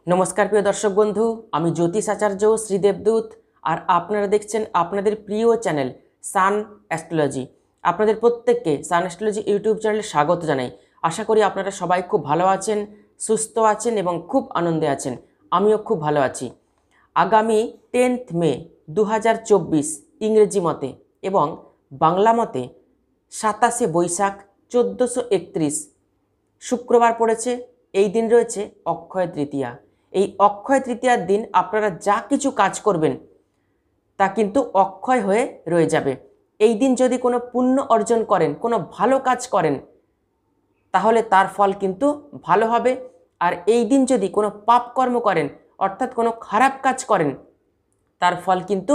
নমস্কার প্রিয় দর্শক বন্ধু, আমি জ্যোতিষ আচার্য শ্রীদেবদূত আর আপনারা দেখছেন আপনাদের প্রিয় চ্যানেল সান অ্যাস্ট্রোলজি। আপনাদের প্রত্যেককে সান অ্যাস্ট্রোলজি ইউটিউব চ্যানেলে স্বাগত জানাই। আশা করি আপনারা সবাই খুব ভালো আছেন, সুস্থ আছেন এবং খুব আনন্দে আছেন। আমিও খুব ভালো আছি। আগামী 10th মে 2024 ইংরেজি মতে এবং বাংলা মতে 27শে বৈশাখ 1431 শুক্রবার পড়েছে। এই দিন রয়েছে অক্ষয় তৃতীয়া। এই অক্ষয় তৃতীয়ার দিন আপনারা যা কিছু কাজ করবেন তা কিন্তু অক্ষয় হয়ে রয়ে যাবে। এই দিন যদি কোনো পুণ্য অর্জন করেন, কোনো ভালো কাজ করেন, তাহলে তার ফল কিন্তু ভালো হবে। আর এই দিন যদি কোনো পাপ কর্ম করেন, অর্থাৎ কোনো খারাপ কাজ করেন, তার ফল কিন্তু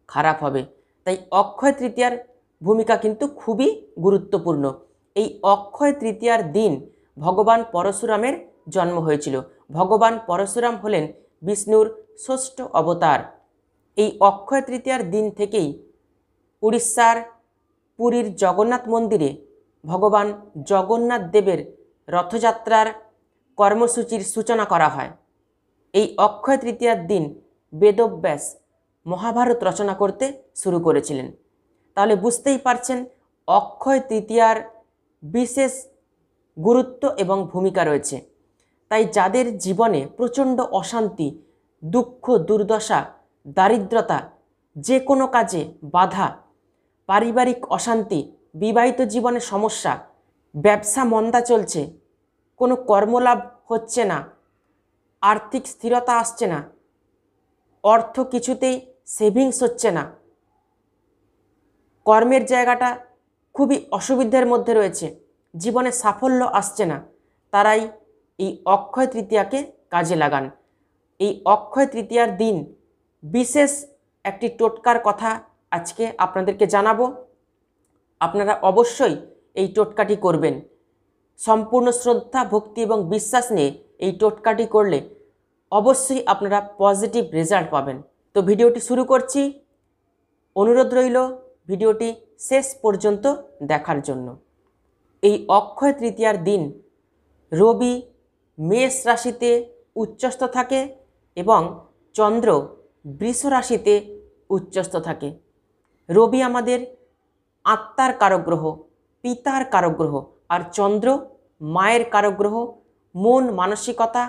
খারাপ হবে। তাই অক্ষয় তৃতীয়ার ভূমিকা কিন্তু খুবই গুরুত্বপূর্ণ। এই অক্ষয় তৃতীয়ার দিন ভগবান পরশুরামের জন্ম হয়েছিল। ভগবান পরশুরাম হলেন বিষ্ণুর ষষ্ঠ অবতার। এই অক্ষয় তৃতীয়ার দিন থেকেই উড়িষ্যার পুরীর জগন্নাথ মন্দিরে ভগবান জগন্নাথ দেবের রথযাত্রার কর্মসূচির সূচনা করা হয়। এই অক্ষয় তৃতীয়ার দিন বেদব্যাস মহাভারত রচনা করতে শুরু করেছিলেন। তাহলে বুঝতেই পারছেন অক্ষয় তৃতীয়ার বিশেষ গুরুত্ব এবং ভূমিকা রয়েছে। তাই যাদের জীবনে প্রচণ্ড অশান্তি, দুঃখ, দুর্দশা, দারিদ্রতা, যে কোনো কাজে বাধা, পারিবারিক অশান্তি, বিবাহিত জীবনে সমস্যা, ব্যবসা মন্দা চলছে, কোনো কর্মলাভ হচ্ছে না, আর্থিক স্থিরতা আসছে না, অর্থ কিছুতেই সেভিংস হচ্ছে না, কর্মের জায়গাটা খুবই অসুবিধার মধ্যে রয়েছে, জীবনে সাফল্য আসছে না, তারাই এই অক্ষয় তৃতীয়াকে কাজে লাগান। এই অক্ষয় তৃতীয়ার দিন বিশেষ একটি টোটকার কথা আজকে আপনাদেরকে জানাবো। আপনারা অবশ্যই এই টোটকাটি করবেন। সম্পূর্ণ শ্রদ্ধা, ভক্তি এবং বিশ্বাস নিয়ে এই টোটকাটি করলে অবশ্যই আপনারা পজিটিভ রেজাল্ট পাবেন। তো ভিডিওটি শুরু করছি। অনুরোধ রইল ভিডিওটি শেষ পর্যন্ত দেখার জন্য। এই অক্ষয় তৃতীয়ার দিন রবি মেষ রাশিতে উচ্চস্থ থাকে এবং চন্দ্র বৃষ রাশিতে উচ্চস্থ থাকে। রবি আমাদের আত্মার কারক গ্রহ, পিতার কারক গ্রহ, আর চন্দ্র মায়ের কারক গ্রহ, মন মানসিকতা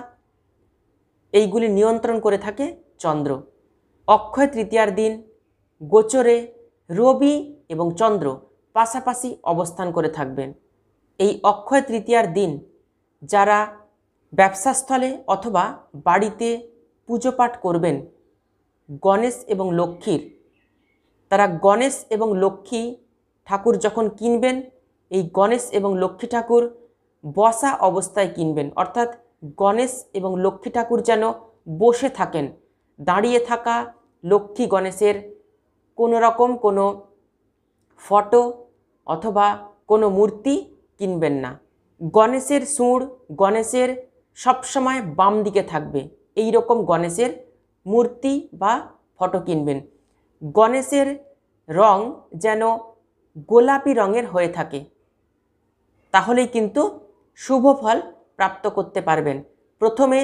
এইগুলি নিয়ন্ত্রণ করে থাকে চন্দ্র। অক্ষয় তৃতীয়ার দিন গোচরে রবি এবং চন্দ্র পাশাপাশি অবস্থান করে থাকবেন। এই অক্ষয় তৃতীয়ার দিন যারা ব্যবসাস্থলে অথবা বাড়িতে পুজো পাঠ করবেন গণেশ এবং লক্ষ্মীর, তারা গণেশ এবং লক্ষ্মী ঠাকুর যখন কিনবেন, এই গণেশ এবং লক্ষ্মী ঠাকুর বসা অবস্থায় কিনবেন। অর্থাৎ গণেশ এবং লক্ষ্মী ঠাকুর যেন বসে থাকেন। দাঁড়িয়ে থাকা লক্ষ্মী গণেশের কোনো রকম কোনো ফটো অথবা কোনো মূর্তি কিনবেন না। গণেশের সুঁড় গণেশের সবসময় বাম দিকে থাকবে, এই রকম গণেশের মূর্তি বা ফটো কিনবেন। গণেশের রং যেন গোলাপি রঙের হয়ে থাকে, তাহলেই কিন্তু শুভ ফল প্রাপ্ত করতে পারবেন। প্রথমে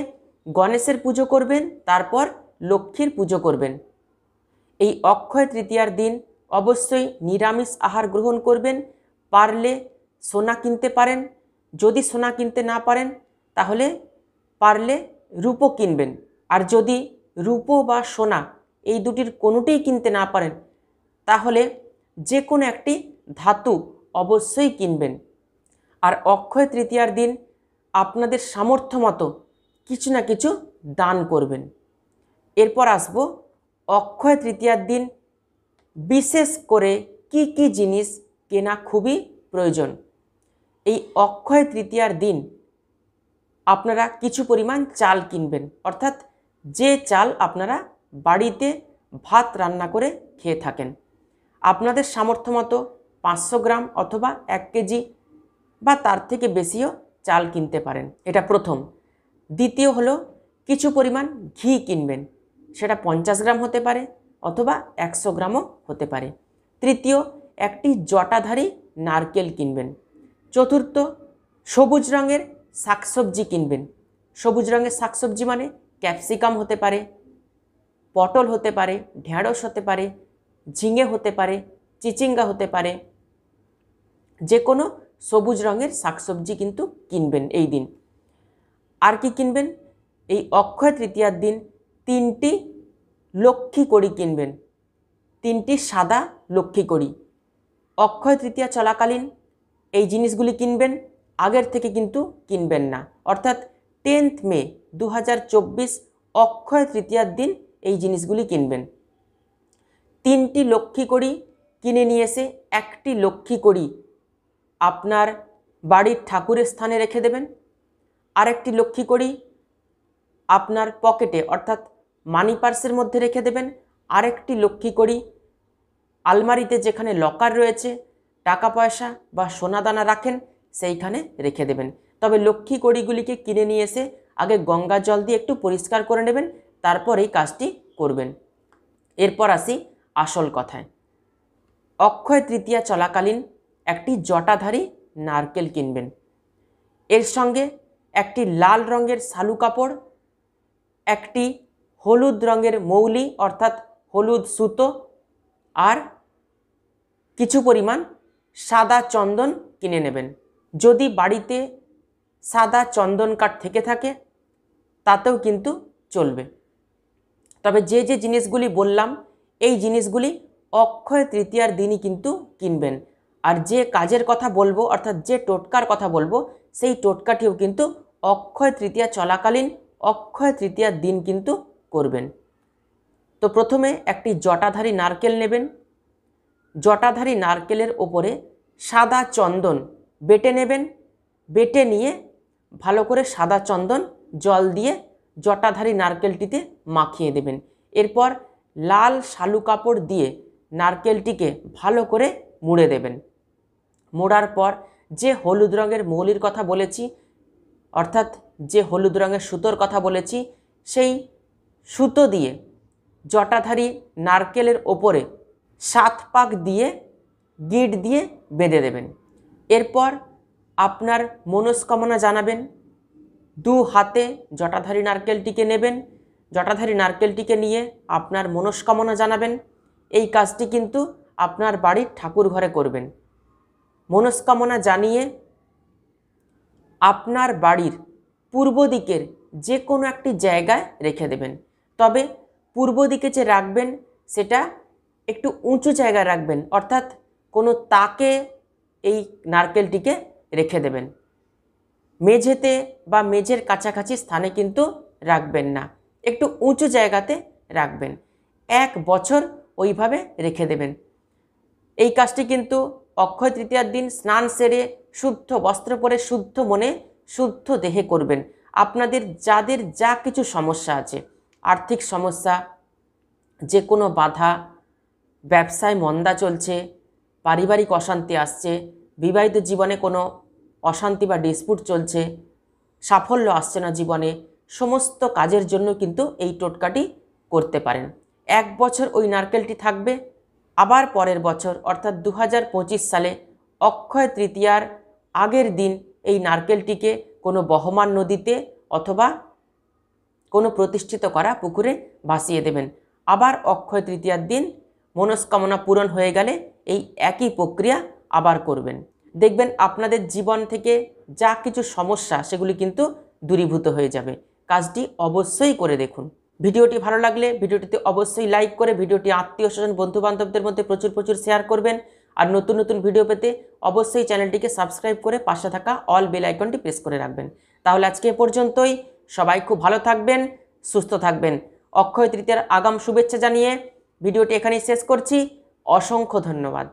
গণেশের পুজো করবেন, তারপর লক্ষ্মীর পুজো করবেন। এই অক্ষয় তৃতীয়ার দিন অবশ্যই নিরামিষ আহার গ্রহণ করবেন। পারলে সোনা কিনতে পারেন, যদি সোনা কিনতে না পারেন তাহলে পারলে রূপো কিনবেন। আর যদি রূপো বা সোনা এই দুটির কোনোটিই কিনতে না পারেন তাহলে যে কোনো একটি ধাতু অবশ্যই কিনবেন। আর অক্ষয় তৃতীয়ার দিন আপনাদের সামর্থ্য মতো কিছু না কিছু দান করবেন। এরপর আসব অক্ষয় তৃতীয়ার দিন বিশেষ করে কি কি জিনিস কেনা খুবই প্রয়োজন। এই অক্ষয় তৃতীয়ার দিন আপনারা কিছু পরিমাণ চাল কিনবেন। অর্থাৎ যে চাল আপনারা বাড়িতে ভাত রান্না করে খেয়ে থাকেন, আপনাদের সামর্থ্য মতো 500 গ্রাম অথবা 1 কেজি বা তার থেকে বেশিও চাল কিনতে পারেন। এটা প্রথম। দ্বিতীয় হলো কিছু পরিমাণ ঘি কিনবেন, সেটা 50 গ্রাম হতে পারে অথবা 100 গ্রামও হতে পারে। তৃতীয়, একটি জটাধারী নারকেল কিনবেন। চতুর্থ, সবুজ রঙের শাকসবজি কিনবেন। সবুজ রঙের শাকসবজি মানে ক্যাপসিকাম হতে পারে, পটল হতে পারে, ঢেঁড়স হতে পারে, ঝিঙে হতে পারে, চিচিঙ্গা হতে পারে, যে কোনো সবুজ রঙের শাকসবজি কিন্তু কিনবেন এই দিন। আর কি কিনবেন? এই অক্ষয় তৃতীয়ার দিন 3টি লক্ষ্মী কড়ি কিনবেন, 3টি সাদা লক্ষ্মী কড়ি। অক্ষয় তৃতীয়া চলাকালীন এই জিনিসগুলি কিনবেন, আগের থেকে কিন্তু কিনবেন না। অর্থাৎ 10 মে 2024 অক্ষয় তৃতীয়ার দিন এই জিনিসগুলি কিনবেন। 3টি লক্ষ্মী কড়ি কিনে নিয়ে এসে 1টি লক্ষ্মী কড়ি আপনার বাড়ির ঠাকুরের স্থানে রেখে দেবেন, আরেকটি লক্ষ্মী কড়ি আপনার পকেটে অর্থাৎ মানি পার্সের মধ্যে রেখে দেবেন, আরেকটি লক্ষ্মী কড়ি আলমারিতে যেখানে লকার রয়েছে টাকা পয়সা বা সোনাদানা রাখেন সেইখানে রেখে দেবেন। তবে লক্ষ্মী কড়িগুলিকে কিনে নিয়ে এসে আগে গঙ্গা জল দিয়ে একটু পরিষ্কার করে নেবেন, তারপর এই কাজটি করবেন। এরপর আসি আসল কথায়। অক্ষয় তৃতীয়া চলাকালীন একটি জটাধারী নারকেল কিনবেন, এর সঙ্গে একটি লাল রঙের শালু কাপড়, একটি হলুদ রঙের মৌলি অর্থাৎ হলুদ সুতো, আর কিছু পরিমাণ সাদা চন্দন কিনে নেবেন। যদি বাড়িতে সাদা চন্দন কাঠ থেকে থাকে তাতেও কিন্তু চলবে। তবে যে যে জিনিসগুলি বললাম এই জিনিসগুলি অক্ষয় তৃতীয়ার দিনই কিন্তু কিনবেন। আর যে কাজের কথা বলবো অর্থাৎ যে টোটকার কথা বলবো সেই টোটকাটিও কিন্তু অক্ষয় তৃতীয়া চলাকালীন অক্ষয় তৃতীয়ার দিন কিন্তু করবেন। তো প্রথমে একটি জটাধারী নারকেল নেবেন, জটাধারী নারকেলের ওপরে সাদা চন্দন বেটে নেবেন, বেটে নিয়ে ভালো করে সাদা চন্দন জল দিয়ে জটাধারী নারকেলটিতে মাখিয়ে দেবেন। এরপর লাল শালু কাপড় দিয়ে নারকেলটিকে ভালো করে মুড়ে দেবেন। মোড়ার পর যে হলুদ রঙের মৌলির কথা বলেছি অর্থাৎ যে হলুদ রঙের সুতোর কথা বলেছি সেই সুতো দিয়ে জটাধারী নারকেলের ওপরে 7 পাক দিয়ে গিঁট দিয়ে বেঁধে দেবেন। এরপর আপনার মনস্কামনা জানাবেন, 2 হাতে জটাধারী নারকেলটিকে নেবেন, জটাধারী নারকেলটিকে নিয়ে আপনার মনস্কামনা জানাবেন। এই কাজটি কিন্তু আপনার বাড়ির ঠাকুর ঘরে করবেন। মনস্কামনা জানিয়ে আপনার বাড়ির পূর্ব দিকের যে কোনো একটি জায়গায় রেখে দেবেন। তবে পূর্ব দিকে যে রাখবেন সেটা একটু উঁচু জায়গায় রাখবেন, অর্থাৎ কোনো তাকে এই নারকেলটিকে রেখে দেবেন। মেঝেতে বা মেঝের কাছাকাছি স্থানে কিন্তু রাখবেন না, একটু উঁচু জায়গাতে রাখবেন। 1 বছর ওইভাবে রেখে দেবেন। এই কাজটি কিন্তু অক্ষয় তৃতীয়ার দিন স্নান সেরে শুদ্ধ বস্ত্র পরে শুদ্ধ মনে শুদ্ধ দেহে করবেন। আপনাদের যাদের যা কিছু সমস্যা আছে, আর্থিক সমস্যা, যে কোনো বাধা, ব্যবসায় মন্দা চলছে, পারিবারিক অশান্তি আসছে, বিবাহিত জীবনে কোনো অশান্তি বা ডিসপুট চলছে, সাফল্য আসছে না জীবনে, সমস্ত কাজের জন্য কিন্তু এই টোটকাটি করতে পারেন। 1 বছর ওই নারকেলটি থাকবে, আবার পরের বছর অর্থাৎ 2025 সালে অক্ষয় তৃতীয়ার আগের দিন এই নারকেলটিকে কোনো বহমান নদীতে অথবা কোনো প্রতিষ্ঠিত করা পুকুরে ভাসিয়ে দেবেন। আবার অক্ষয় তৃতীয়ার দিন মনস্কামনা পূরণ হয়ে গেলে এই একই প্রক্রিয়া আবার করবেন। দেখবেন আপনাদের জীবন থেকে যা কিছু সমস্যা সেগুলি কিন্তু দূরীভূত হয়ে যাবে। কাজটি অবশ্যই করে দেখুন। ভিডিওটি ভালো লাগলে ভিডিওটিতে অবশ্যই লাইক করে ভিডিওটি আত্মীয় স্বজন বন্ধু বান্ধবদের মধ্যে প্রচুর শেয়ার করবেন। আর নতুন নতুন ভিডিও পেতে অবশ্যই চ্যানেলটিকে সাবস্ক্রাইব করে পাশে থাকা অল বেল আইকনটি প্রেস করে রাখবেন। তাহলে আজকে এ পর্যন্তই। সবাই খুব ভালো থাকবেন, সুস্থ থাকবেন। অক্ষয় তৃতীয়ার আগাম শুভেচ্ছা জানিয়ে ভিডিওটি এখানেই শেষ করছি। অসংখ্য ধন্যবাদ।